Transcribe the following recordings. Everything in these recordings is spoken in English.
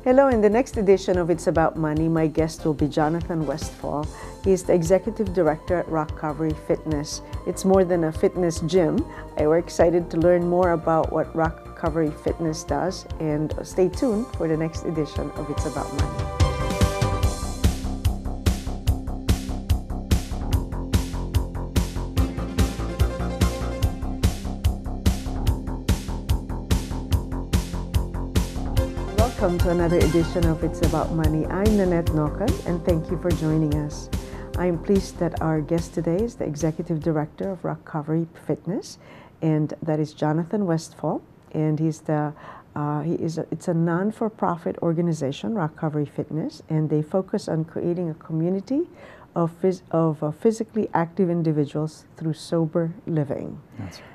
Hello, in the next edition of It's About Money, my guest will be Jonathan Westfall. He is the Executive Director at ROCovery Fitness. It's more than a fitness gym. We're excited to learn more about what ROCovery Fitness does, and stay tuned for the next edition of It's About Money. Welcome to another edition of It's About Money. I'm Nannette Nocon, and thank you for joining us. I'm pleased that our guest today is the Executive Director of ROCovery Fitness, and that is Jonathan Westfall. And it's a non-for-profit organization, ROCovery Fitness, and they focus on creating a community of physically active individuals through sober living. That's right.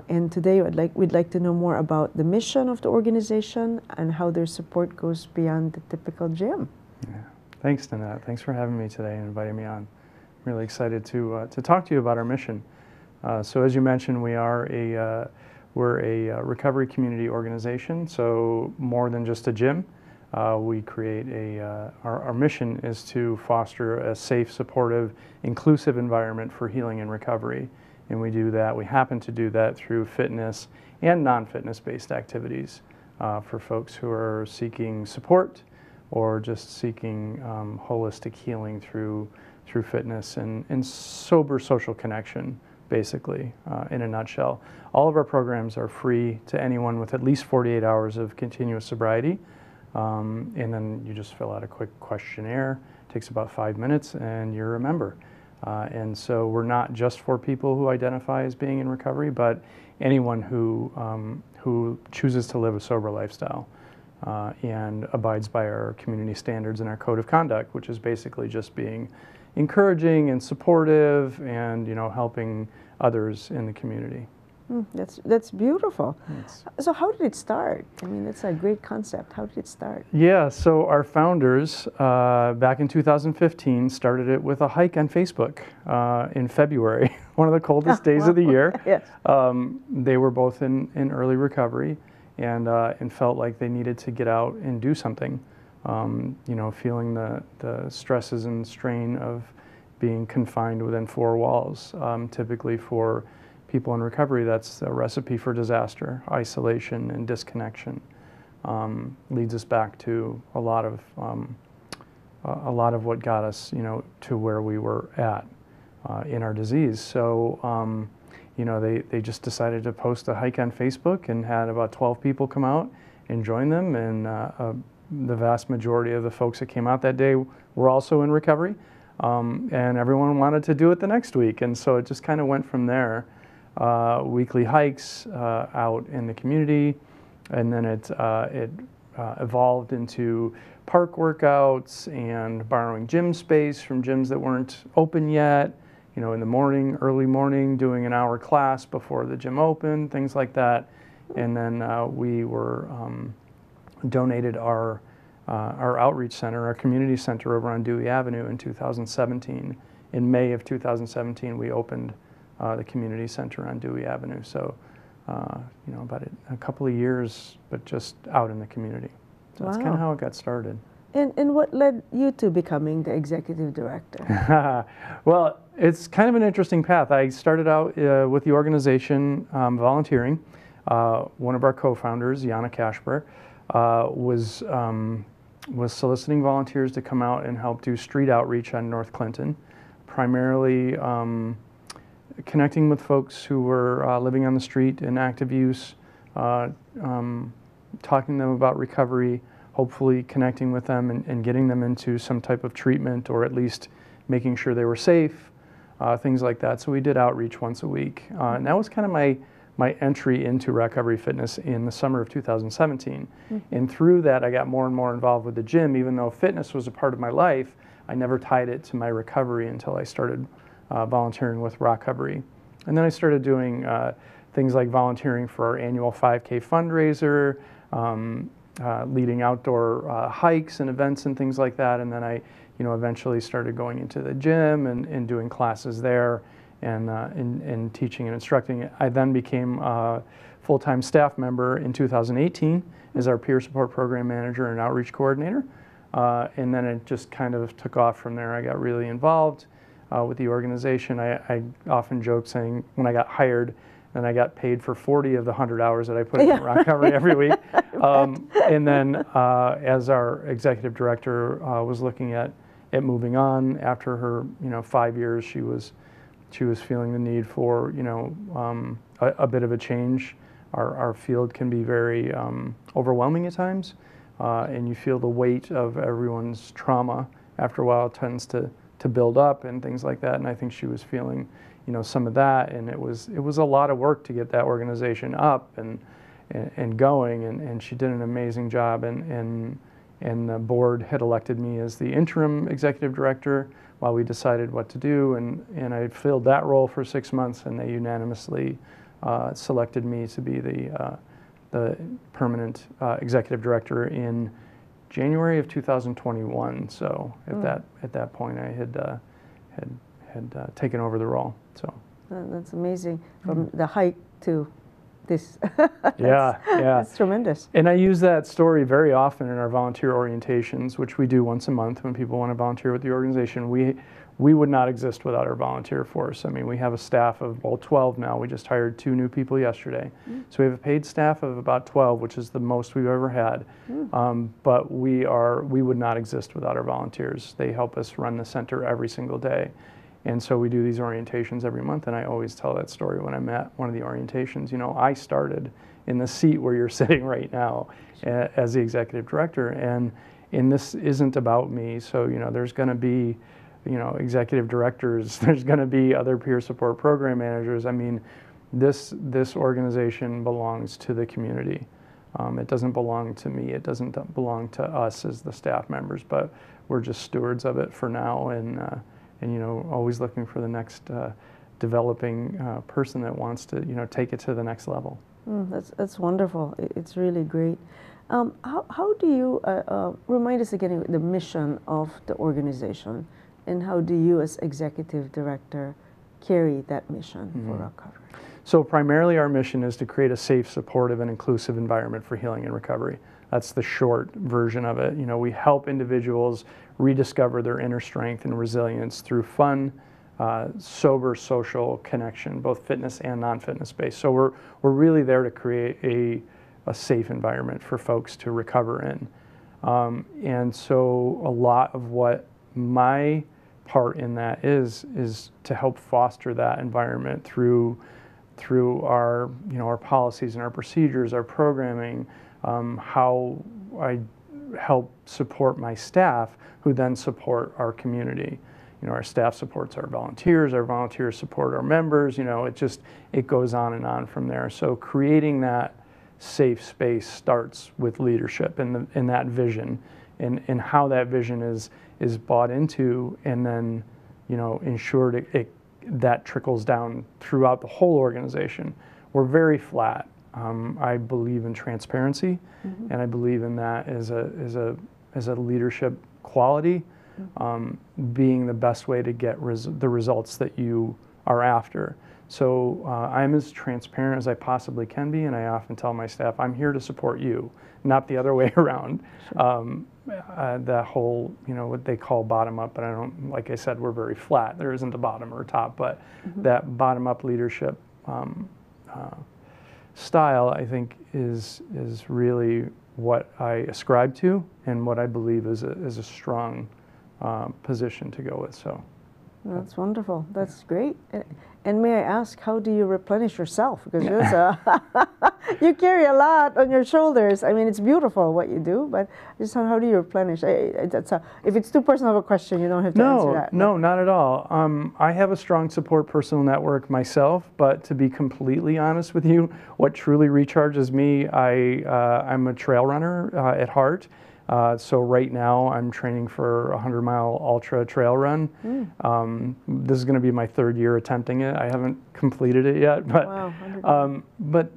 And today we'd like to know more about the mission of the organization and how their support goes beyond the typical gym. Yeah. Thanks, Nannette. Thanks for having me today and inviting me on. I'm really excited to talk to you about our mission. So as you mentioned, we're a recovery community organization, so more than just a gym. We create our mission is to foster a safe, supportive, inclusive environment for healing and recovery. And we happen to do that through fitness and non-fitness based activities for folks who are seeking support or just seeking holistic healing through fitness and sober social connection, basically, in a nutshell. All of our programs are free to anyone with at least 48 hours of continuous sobriety. And then you just fill out a quick questionnaire. It takes about 5 minutes and you're a member. And so we're not just for people who identify as being in recovery, but anyone who chooses to live a sober lifestyle and abides by our community standards and our code of conduct, which is basically just being encouraging and supportive and, helping others in the community. That's beautiful. So how did it start? I mean, it's a great concept. How did it start? Yeah, so our founders back in 2015 started it with a hike on Facebook in February, one of the coldest days of the year. Yes. They were both in early recovery and felt like they needed to get out and do something, feeling the stresses and strain of being confined within four walls. Typically for people in recovery, that's a recipe for disaster, isolation and disconnection. Leads us back to a lot of what got us, to where we were at in our disease. So, they just decided to post a hike on Facebook and had about 12 people come out and join them. And the vast majority of the folks that came out that day were also in recovery. And everyone wanted to do it the next week. And so it just kind of went from there. Weekly hikes out in the community, and then it evolved into park workouts and borrowing gym space from gyms that weren't open yet, in the morning, early morning, doing an hour class before the gym opened, things like that. And then we were donated our outreach center, our community center over on Dewey Avenue in 2017. In May of 2017, we opened the community center on Dewey Avenue. So, about a couple of years, but just out in the community. So that's kind of how it got started. And what led you to becoming the executive director? Well, it's kind of an interesting path. I started out with the organization volunteering. One of our co-founders, Yana Kashper, was soliciting volunteers to come out and help do street outreach on North Clinton, primarily connecting with folks who were living on the street in active use, talking to them about recovery, hopefully connecting with them and getting them into some type of treatment, or at least making sure they were safe, things like that. So we did outreach once a week. And that was kind of my entry into ROCovery Fitness in the summer of 2017. And through that, I got more and more involved with the gym. Even though fitness was a part of my life, I never tied it to my recovery until I started volunteering with ROCovery. And then I started doing things like volunteering for our annual 5K fundraiser, leading outdoor hikes and events and things like that. And then I eventually started going into the gym and doing classes there and teaching and instructing. I then became full-time staff member in 2018 as our peer support program manager and outreach coordinator. And then it just kind of took off from there. I got really involved with the organization. I often joke saying when I got hired, and I got paid for 40 of the 100 hours that I put in ROCovery every week. And then as our executive director was looking at moving on after her 5 years, she was feeling the need for a bit of a change. Our field can be very overwhelming at times, and you feel the weight of everyone's trauma after a while. It tends to build up and things like that. And I think she was feeling some of that, and it was a lot of work to get that organization up and going, and she did an amazing job, and the board had elected me as the interim executive director while we decided what to do, and I filled that role for 6 months, and they unanimously selected me to be the permanent executive director in January of 2021. So at that point I had taken over the role. So that's amazing, from the hike to this. Yeah. That's tremendous. And I use that story very often in our volunteer orientations, which we do once a month when people want to volunteer with the organization. We would not exist without our volunteer force. I mean, we have a staff of 12 now. We just hired 2 new people yesterday. So we have a paid staff of about 12, which is the most we've ever had. But we would not exist without our volunteers. They help us run the center every single day. And so we do these orientations every month, and I always tell that story when I'm at one of the orientations. I started in the seat where you're sitting right now as the executive director, and this isn't about me. So, there's going to be, executive directors, there's going to be other peer support program managers. I mean, this organization belongs to the community. It doesn't belong to me. It doesn't belong to us as the staff members, but we're just stewards of it for now, and always looking for the next developing person that wants to, take it to the next level. That's wonderful. It's really great. How do you remind us again the mission of the organization, and how do you, as executive director, carry that mission for ROCovery? So primarily our mission is to create a safe, supportive, and inclusive environment for healing and recovery. That's the short version of it. We help individuals rediscover their inner strength and resilience through fun, sober social connection, both fitness and non-fitness based. So we're really there to create a safe environment for folks to recover in. And so a lot of what my part in that is to help foster that environment through our our policies and our procedures, our programming, how I help support my staff, who then support our community. Our staff supports our volunteers support our members. It goes on and on from there. So creating that safe space starts with leadership and that vision, and how that vision is bought into, and then ensured that trickles down throughout the whole organization. We're very flat. I believe in transparency, and I believe in that as a leadership quality, being the best way to get the results that you are after. So I'm as transparent as I possibly can be, and I often tell my staff, I'm here to support you, not the other way around. That whole, what they call bottom up, but I don't, like I said, we're very flat. There isn't a bottom or a top, but that bottom up leadership style, I think, is really what I ascribe to, and what I believe is a strong position to go with. So that's wonderful. That's great. And may I ask, how do you replenish yourself? Because you carry a lot on your shoulders. I mean, it's beautiful what you do, but just how do you replenish? If it's too personal of a question, you don't have to answer that. No, not at all. I have a strong support personal network myself, but to be completely honest with you, what truly recharges me, I'm a trail runner at heart. So right now I'm training for a 100-mile ultra trail run. This is going to be my 3rd year attempting it. I haven't completed it yet, but wow, but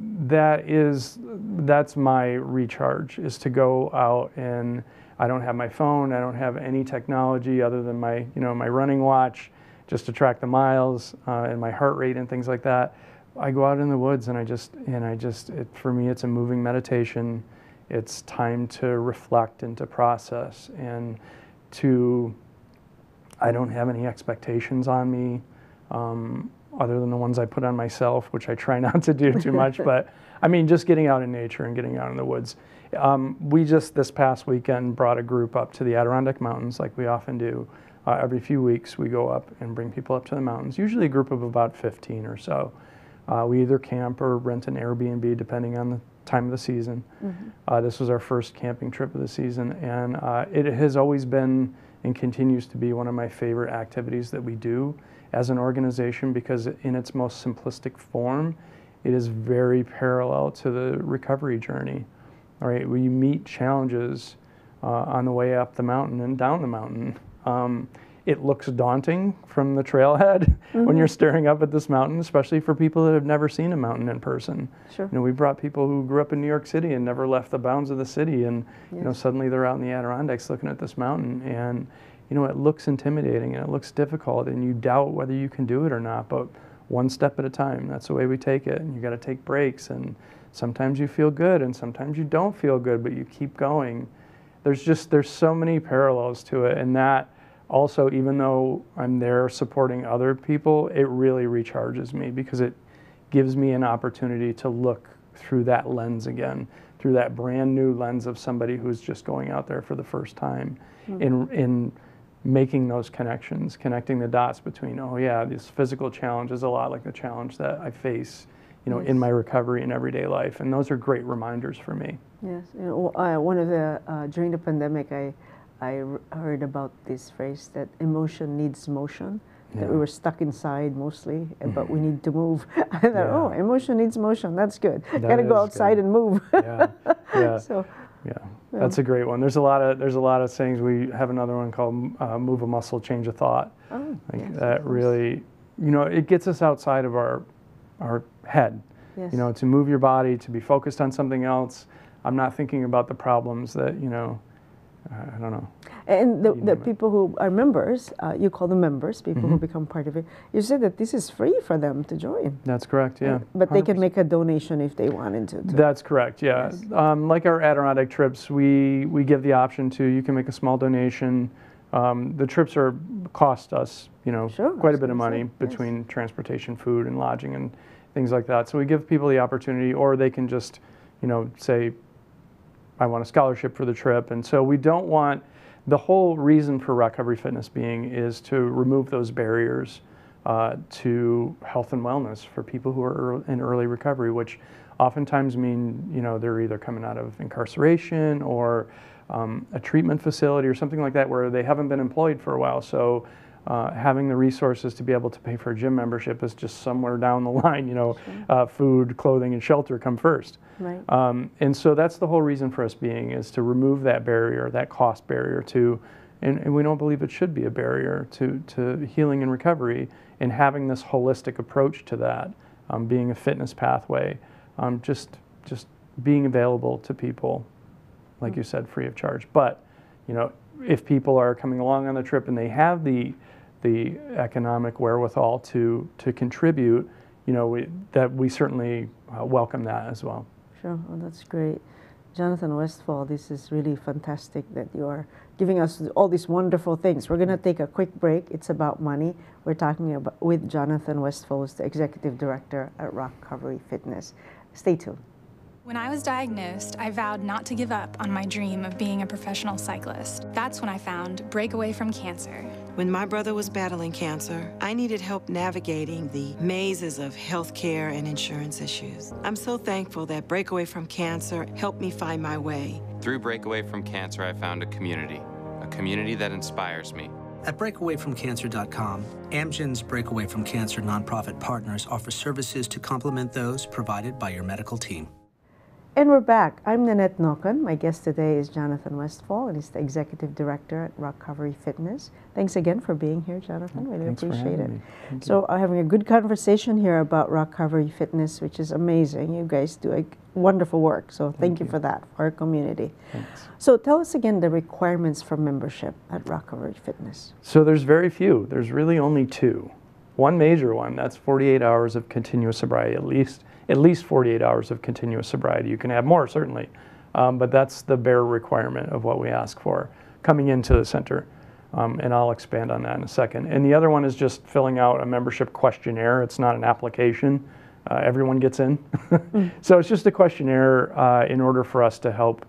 that's my recharge, is to go out, and I don't have my phone. I don't have any technology other than my my running watch, just to track the miles and my heart rate and things like that. I go out in the woods and for me, it's a moving meditation. It's time to reflect and to process and I don't have any expectations on me, other than the ones I put on myself, which I try not to do too much, but I mean, just getting out in nature and getting out in the woods. We just this past weekend brought a group up to the Adirondack Mountains like we often do. Every few weeks we go up and bring people up to the mountains, usually a group of about 15 or so. We either camp or rent an Airbnb depending on the time of the season. Mm-hmm. This was our first camping trip of the season, and it has always been and continues to be one of my favorite activities that we do as an organization, because in its most simplistic form, it is very parallel to the recovery journey. All right, we meet challenges on the way up the mountain and down the mountain. It looks daunting from the trailhead mm-hmm. when you're staring up at this mountain, especially for people that have never seen a mountain in person. Sure. You know, we brought people who grew up in New York City and never left the bounds of the city, and yes. you know, suddenly they're out in the Adirondacks looking at this mountain, and you know, it looks intimidating and it looks difficult, and you doubt whether you can do it or not. But one step at a time, that's the way we take it. And you got to take breaks, and sometimes you feel good, and sometimes you don't feel good, but you keep going. There's so many parallels to it, and that. Also, even though I'm there supporting other people, it really recharges me because it gives me an opportunity to look through that lens again, through that brand new lens of somebody who's just going out there for the first time, mm-hmm. in making those connections, connecting the dots between, oh yeah, this physical challenge is a lot like the challenge that I face, you know, yes. in my recovery and everyday life, and those are great reminders for me. Yes, you know, one of the during the pandemic, I heard about this phrase that emotion needs motion, yeah. that we were stuck inside mostly, but we need to move. I thought, yeah. oh, emotion needs motion, that's good. Got to go outside good. And move. Yeah, yeah. So, yeah, that's a great one. There's a lot of sayings. We have another one called move a muscle, change a thought. Oh, like yes, that really, you know, it gets us outside of our head. Yes. You know, to move your body, to be focused on something else. I'm not thinking about the problems that, you know, I don't know. And the people who are members, you call them members, people mm-hmm. who become part of it, you said that this is free for them to join. That's correct, yeah. But 100%. They can make a donation if they wanted to. That's correct, yeah. Yes. Like our Adirondack trips, we give the option to, you can make a small donation. The trips cost us, you know, sure, quite a bit of money between transportation, food, and lodging, and things like that. So we give people the opportunity, or they can just, you know, say, I want a scholarship for the trip. And so we don't want, the whole reason for ROCovery Fitness being is to remove those barriers to health and wellness for people who are in early recovery, which oftentimes mean, you know, they're either coming out of incarceration or a treatment facility or something like that where they haven't been employed for a while. So having the resources to be able to pay for a gym membership is just somewhere down the line, you know, sure. Food, clothing, and shelter come first. Right. And so that's the whole reason for us being, is to remove that barrier, that cost barrier to, and we don't believe it should be a barrier to healing and recovery, and having this holistic approach to that, being a fitness pathway, just being available to people, like you said, free of charge. But, you know, if people are coming along on the trip and they have the economic wherewithal to contribute, you know, we certainly welcome that as well. Sure, well, that's great. Jonathan Westfall, this is really fantastic that you are giving us all these wonderful things. We're going to take a quick break. It's about money. We're talking about with Jonathan Westfall, who's the Executive Director at ROCovery Fitness. Stay tuned. When I was diagnosed, I vowed not to give up on my dream of being a professional cyclist. That's when I found Breakaway from Cancer. When my brother was battling cancer, I needed help navigating the mazes of healthcare and insurance issues. I'm so thankful that Breakaway from Cancer helped me find my way. Through Breakaway from Cancer, I found a community that inspires me. At breakawayfromcancer.com, Amgen's Breakaway from Cancer nonprofit partners offer services to complement those provided by your medical team. And we're back. I'm Nannette Nocon. My guest today is Jonathan Westfall, and he's the Executive Director at ROCovery Fitness. Thanks again for being here, Jonathan. Really appreciate it. So I'm having a good conversation here about ROCovery Fitness, which is amazing. You guys do wonderful work, so thank you for that, for our community. Thanks. So tell us again the requirements for membership at ROCovery Fitness. So there's very few. There's really only two. one major one. That's 48 hours of continuous sobriety, at least 48 hours of continuous sobriety. You can have more, certainly, but that's the bare requirement of what we ask for coming into the center. And I'll expand on that in a second. And the other one is just filling out a membership questionnaire. It's not an application. Everyone gets in. So it's just a questionnaire in order for us to help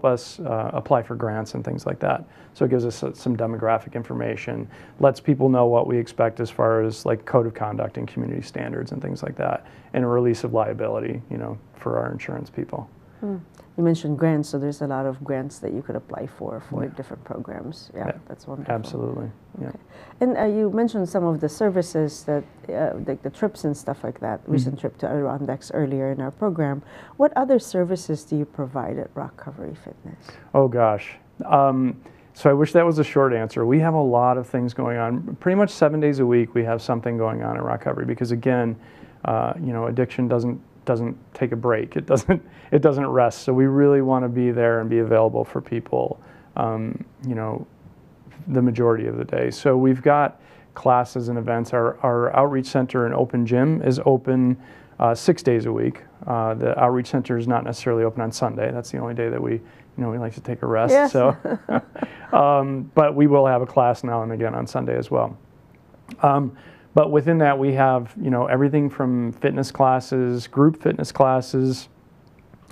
us apply for grants and things like that. So it gives us some demographic information, lets people know what we expect as far as like code of conduct and community standards and things like that, and a release of liability, you know, for our insurance people. You mentioned grants, so there's a lot of grants that you could apply for different programs. Yeah, that's wonderful. Absolutely. Yeah. Okay. And you mentioned some of the services that, like the trips and stuff like that, recent trip to Adirondacks earlier in our program. What other services do you provide at ROCovery Fitness? Oh gosh. So I wish that was a short answer. We have a lot of things going on. Pretty much 7 days a week we have something going on at ROCovery because again, you know, addiction doesn't take a break. It doesn't rest. So we really want to be there and be available for people, you know, the majority of the day. So we've got classes and events. Our outreach center and open gym is open 6 days a week. The outreach center is not necessarily open on Sunday. That's the only day that we like to take a rest. Yes. So, but we will have a class now and again on Sunday as well. But within that, we have, you know, everything from fitness classes, group fitness classes,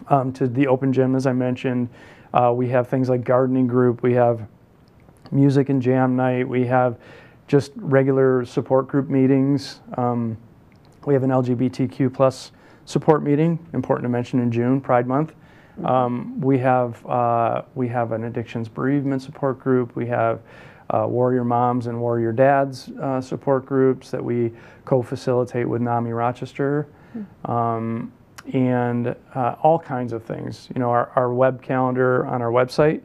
to the open gym, as I mentioned. We have things like gardening group. We have music and jam night. We have just regular support group meetings. We have an LGBTQ plus support meeting, important to mention, in June, Pride Month. We have an addictions bereavement support group. We have Warrior Moms and Warrior Dads support groups that we co-facilitate with NAMI Rochester, and all kinds of things. You know, our web calendar on our website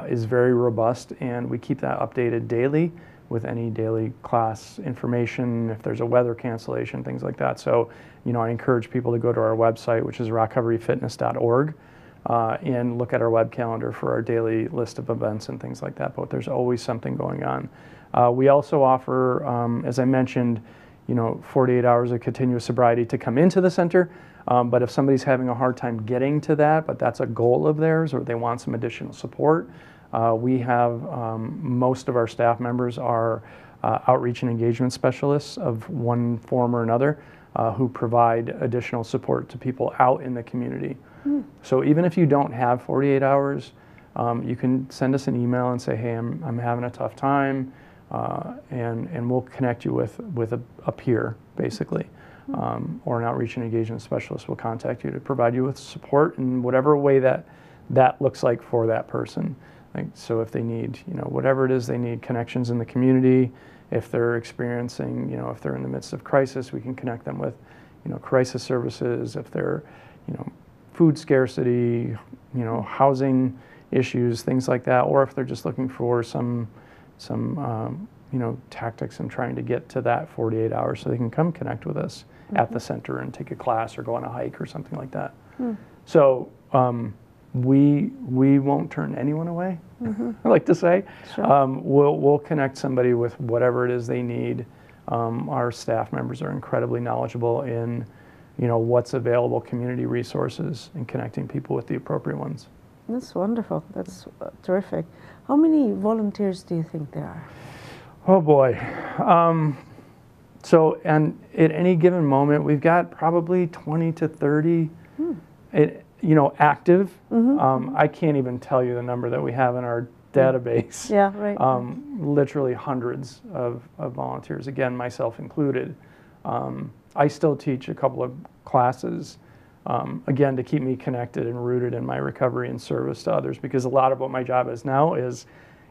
is very robust, and we keep that updated daily with any daily class information, if there's a weather cancellation, things like that. So, you know, I encourage people to go to our website, which is ROCoveryFitness.org. And look at our web calendar for our daily list of events and things like that, but there's always something going on. We also offer, as I mentioned, you know, 48 hours of continuous sobriety to come into the center, but if somebody's having a hard time getting to that, but that's a goal of theirs, or they want some additional support, we have, most of our staff members are outreach and engagement specialists of one form or another, who provide additional support to people out in the community. So even if you don't have 48 hours, you can send us an email and say, hey, I'm having a tough time, and we'll connect you with a peer, basically, or an outreach and engagement specialist will contact you to provide you with support in whatever way that looks like for that person. Like, so if they need, you know, whatever it is they need, connections in the community, if they're experiencing, you know, if they're in the midst of crisis, we can connect them with, you know, crisis services. If they're, you know, food scarcity, you know, housing issues, things like that, or if they're just looking for some you know, tactics in trying to get to that 48 hours so they can come connect with us at the center and take a class or go on a hike or something like that. So we won't turn anyone away, I like to say. Sure. We'll connect somebody with whatever it is they need. Our staff members are incredibly knowledgeable in, you know, what's available, community resources, and connecting people with the appropriate ones. That's wonderful. That's terrific. How many volunteers do you think there are? Oh boy. So, and at any given moment, we've got probably 20 to 30, you know, active. I can't even tell you the number that we have in our database. Yeah, right. Literally hundreds of volunteers, again, myself included. I still teach a couple of classes, again, to keep me connected and rooted in my recovery and service to others, because a lot of what my job is now is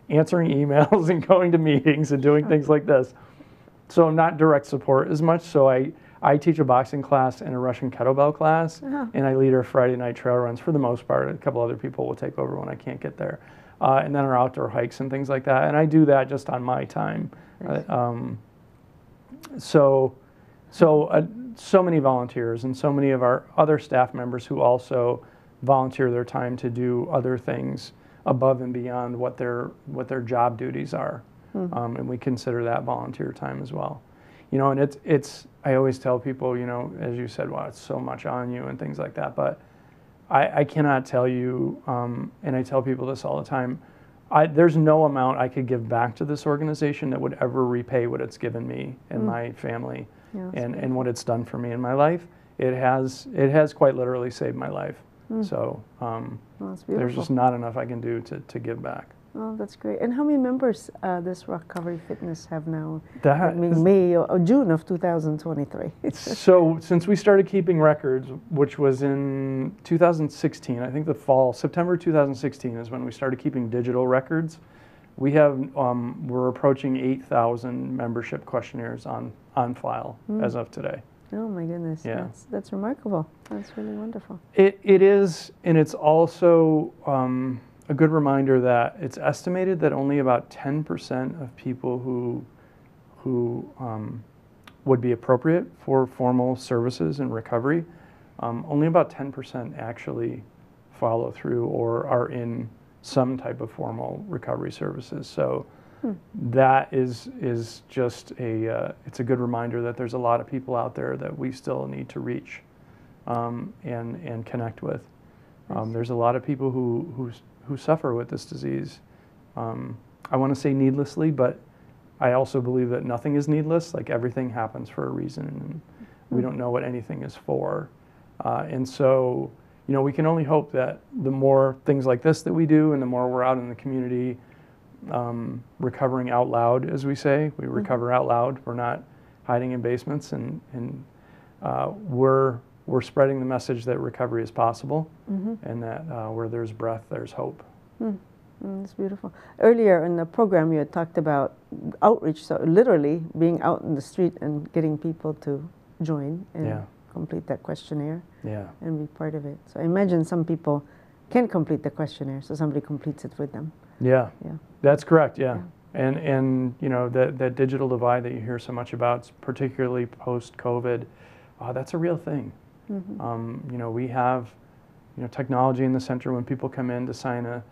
answering emails and going to meetings and doing things like this. So I'm not direct support as much. So I teach a boxing class and a Russian kettlebell class, and I lead our Friday night trail runs for the most part. A couple other people will take over when I can't get there. And then our outdoor hikes and things like that. And I do that just on my time. So many volunteers and so many of our other staff members who also volunteer their time to do other things above and beyond what their job duties are. And we consider that volunteer time as well. You know, and I always tell people, you know, as you said, wow, it's so much on you and things like that. But I cannot tell you, and I tell people this all the time, there's no amount I could give back to this organization that would ever repay what it's given me and my family and what it's done for me in my life. It has quite literally saved my life. So there's just not enough I can do to give back. Oh, that's great. And how many members this ROCovery Fitness have now? That May or June of 2023. So since we started keeping records, which was in 2016, I think September 2016 is when we started keeping digital records. We have, we're approaching 8,000 membership questionnaires on file as of today. Oh my goodness, yeah. That's remarkable. That's really wonderful. It is, and it's also a good reminder that it's estimated that only about 10% of people who would be appropriate for formal services in recovery, only about 10% actually follow through or are in some type of formal recovery services. So that is just it's a good reminder that there's a lot of people out there that we still need to reach and connect with. There's a lot of people who suffer with this disease. I want to say needlessly, but I also believe that nothing is needless. Like, everything happens for a reason, and we don't know what anything is for. And so, you know, we can only hope that the more things like this that we do, and the more we're out in the community, recovering out loud, as we say. We recover out loud. We're not hiding in basements, and we're spreading the message that recovery is possible, and that where there's breath, there's hope. That's beautiful. Earlier in the program, you had talked about outreach, so literally being out in the street and getting people to join and complete that questionnaire and be part of it. So I imagine some people can complete the questionnaire, so somebody completes it with them. Yeah. That's correct, And you know, that digital divide that you hear so much about, particularly post-COVID, that's a real thing. You know, we have, you know, technology in the center. When people come in to sign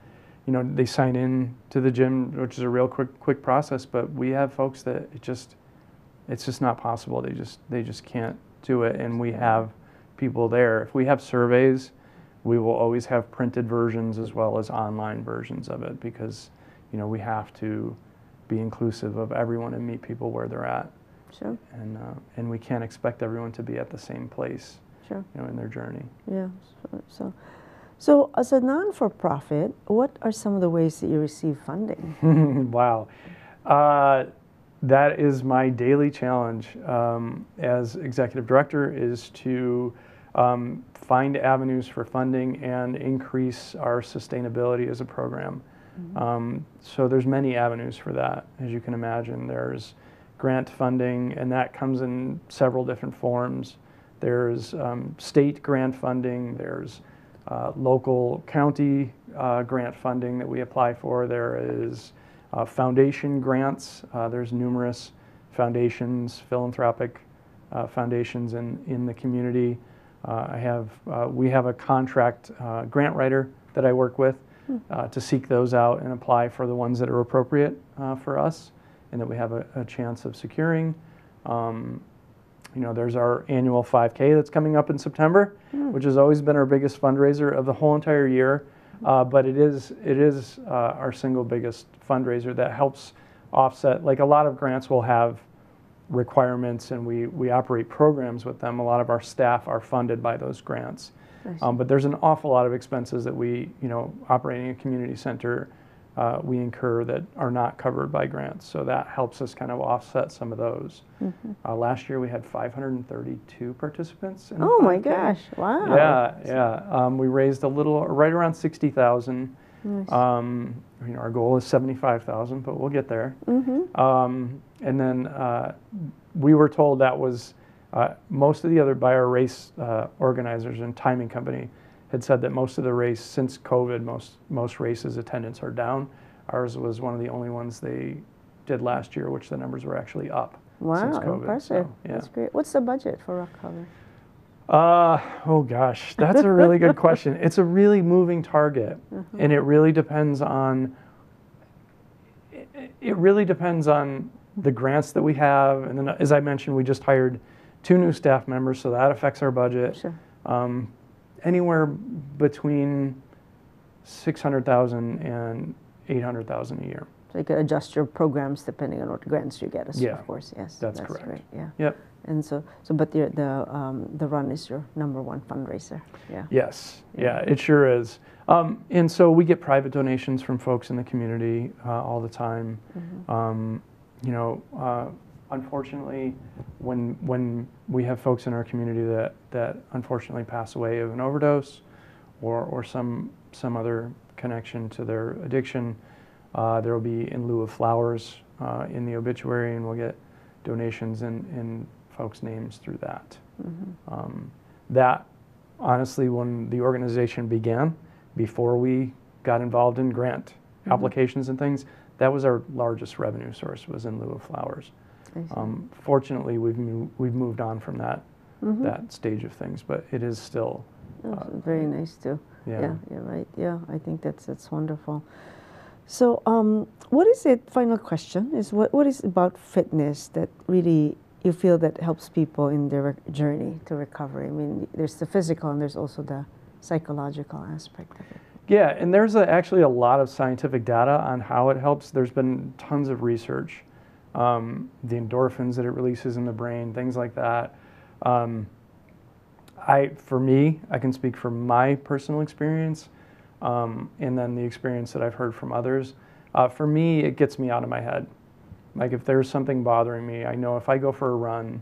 they sign in to the gym, which is a real quick process, but we have folks that it's just not possible. They just can't do it, and we have people there. If we have surveys, we will always have printed versions as well as online versions of it, because, you know, we have to be inclusive of everyone and meet people where they're at. Sure. And we can't expect everyone to be at the same place. Sure. You know, in their journey. Yeah. So as a non-for-profit, what are some of the ways that you receive funding? Wow. That is my daily challenge as executive director, is to find avenues for funding and increase our sustainability as a program. So there's many avenues for that, as you can imagine. There's grant funding, and that comes in several different forms. There's state grant funding. There's local county grant funding that we apply for. There is foundation grants. There's numerous foundations, philanthropic foundations in the community. We have a contract grant writer that I work with to seek those out and apply for the ones that are appropriate for us and that we have a chance of securing. You know, there's our annual 5K that's coming up in September, which has always been our biggest fundraiser of the whole entire year. But it is our single biggest fundraiser that helps offset. Like, a lot of grants will have requirements, and we operate programs with them. A lot of our staff are funded by those grants. But there's an awful lot of expenses that we, you know, operating a community center, we incur that are not covered by grants. So that helps us kind of offset some of those. Last year we had 532 participants in the 5K. Oh my gosh, wow. Yeah. We raised right around 60,000. Nice. You know, our goal is 75,000, but we'll get there. And then we were told that was most of the other, by our race organizers and timing company, had said that most of the race, since COVID, most races attendance are down. Ours was one of the only ones they did last year, which the numbers were actually up since COVID. Impressive. So, yeah. That's great. What's the budget for ROCovery? Oh gosh, that's a really good question. It's a really moving target, and it really depends on the grants that we have, and then as I mentioned, we just hired 2 new staff members, so that affects our budget. Sure. Anywhere between $600,000 and $800,000 a year. So you could adjust your programs depending on what grants you get, of course. Yes, that's correct. Great. Yeah. Yep. And but the run is your #1 fundraiser. Yeah. Yes. Yeah, it sure is. And so we get private donations from folks in the community all the time. You know, unfortunately, when we have folks in our community that unfortunately pass away of an overdose or some other connection to their addiction, there will be in lieu of flowers in the obituary, and we'll get donations in folks' names through that. That, honestly, when the organization began, before we got involved in grant applications and things, that was our largest revenue source, was in lieu of flowers. Fortunately, we've moved on from that stage of things, but it is still very nice too. Yeah. You're right. Yeah, I think that's wonderful. So, what is it? Final question is what is about fitness that really you feel that helps people in their journey to recovery? I mean, there's the physical and there's also the psychological aspect of it. Yeah, and there's actually a lot of scientific data on how it helps. There's been tons of research, the endorphins that it releases in the brain, things like that. For me, I can speak from my personal experience, and then the experience that I've heard from others. For me, it gets me out of my head. Like if there's something bothering me, I know if I go for a run,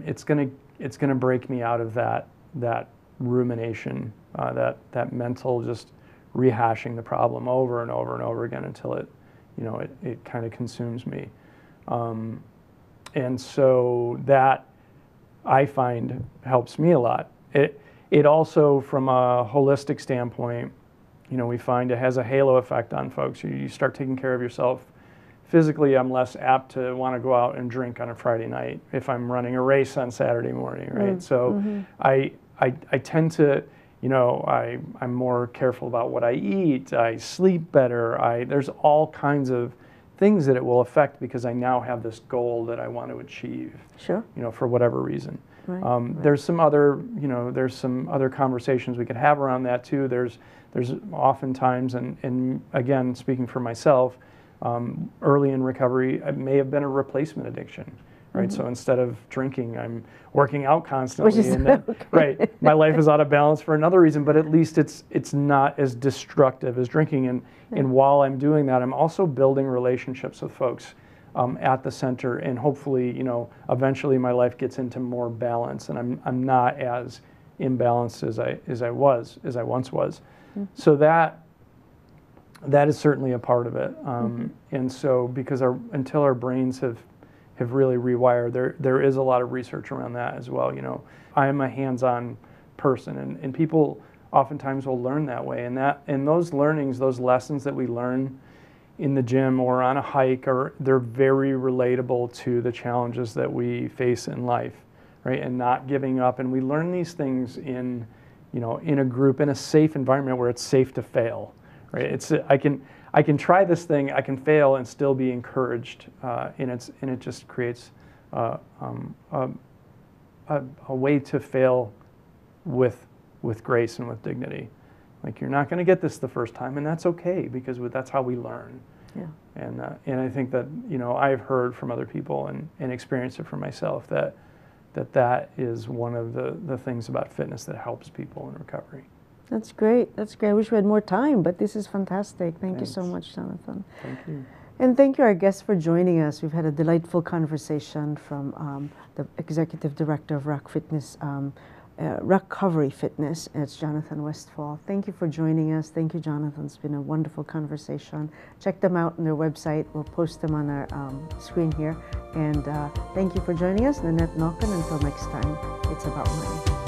it's gonna break me out of that rumination, that mental just rehashing the problem over and over and over again until it kind of consumes me. And so that I find helps me a lot. It also, from a holistic standpoint, we find it has a halo effect on folks. You start taking care of yourself physically. I'm less apt to want to go out and drink on a Friday night if I'm running a race on Saturday morning, right? So I tend to, I'm more careful about what I eat. I sleep better. There's all kinds of things that it will affect because I now have this goal that I want to achieve. Sure. For whatever reason. Right. There's some other conversations we could have around that too. There's oftentimes, and again, speaking for myself, early in recovery, it may have been a replacement addiction, right? So instead of drinking, I'm working out constantly, and then, right, my life is out of balance for another reason. But at least it's not as destructive as drinking. And while I'm doing that, I'm also building relationships with folks at the center, and hopefully, eventually my life gets into more balance, and I'm not as imbalanced as I once was. So that is certainly a part of it. And so because until our brains have really rewired, there is a lot of research around that as well. I am a hands-on person, and people oftentimes will learn that way, and those learnings, those lessons that we learn in the gym or on a hike, they're very relatable to the challenges that we face in life, right? And not giving up. And we learn these things in a group, in a safe environment where it's safe to fail, right? I can try this thing, I can fail and still be encouraged, and it just creates a way to fail with grace and with dignity. Like, you're not going to get this the first time, and that's okay, because that's how we learn. Yeah. And I think that I've heard from other people and experienced it for myself that is one of the things about fitness that helps people in recovery. That's great. That's great. I wish we had more time, but this is fantastic. Thank you so much, Jonathan. Thank you. And thank you, our guests, for joining us. We've had a delightful conversation from the Executive Director of ROCovery Fitness. It's Jonathan Westfall. Thank you for joining us. Thank you, Jonathan. It's been a wonderful conversation. Check them out on their website. We'll post them on our screen here. And thank you for joining us. Nannette Nocon. Until next time, it's about money.